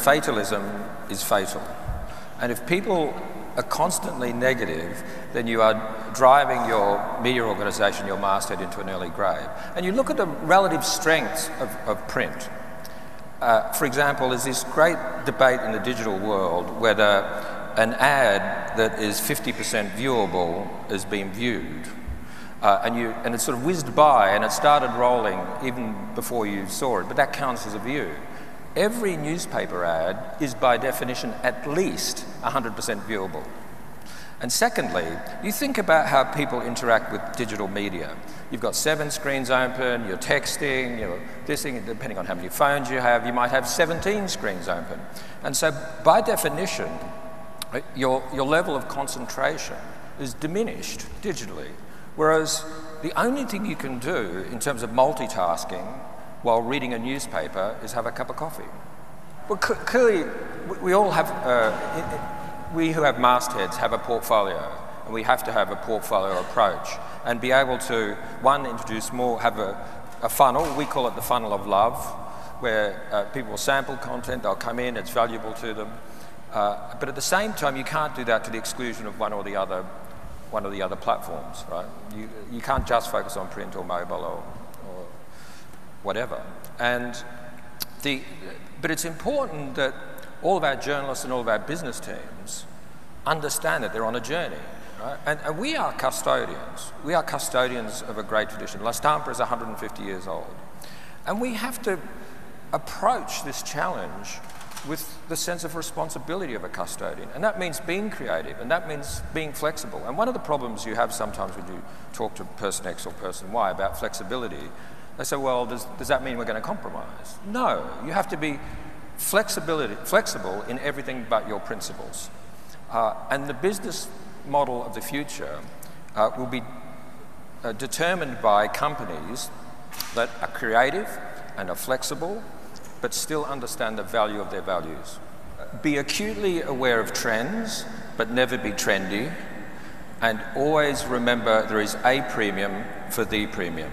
fatalism is fatal. And if people are constantly negative, then you are driving your media organisation, your masthead, into an early grave. And you look at the relative strengths of print. For example, there's this great debate in the digital world whether an ad that is 50% viewable is being viewed. And it sort of whizzed by and it started rolling even before you saw it, but that counts as a view. Every newspaper ad is by definition at least 100% viewable. And secondly, you think about how people interact with digital media. You've got 7 screens open, you're texting, you're this thing, depending on how many phones you have, you might have 17 screens open. And so by definition, your level of concentration is diminished digitally. Whereas the only thing you can do in terms of multitasking while reading a newspaper is have a cup of coffee. Well, clearly, we all have, we who have mastheads have a portfolio, and we have to have a portfolio approach and be able to, one, introduce more, have a funnel, we call it the funnel of love, where people will sample content, they'll come in, it's valuable to them. But at the same time, you can't do that to the exclusion of one or the other platforms, right? You can't just focus on print or mobile or whatever. But it's important that all of our journalists and all of our business teams understand that they're on a journey, right? And we are custodians. We are custodians of a great tradition. La Stampa is 150 years old. And we have to approach this challenge with the sense of responsibility of a custodian. And that means being creative, and that means being flexible. And one of the problems you have sometimes when you talk to person X or person Y about flexibility, they say, well, does that mean we're going to compromise? No, you have to be flexible in everything but your principles. And the business model of the future will be determined by companies that are creative and are flexible, but still understand the value of their values. Be acutely aware of trends, but never be trendy. And always remember there is a premium for the premium.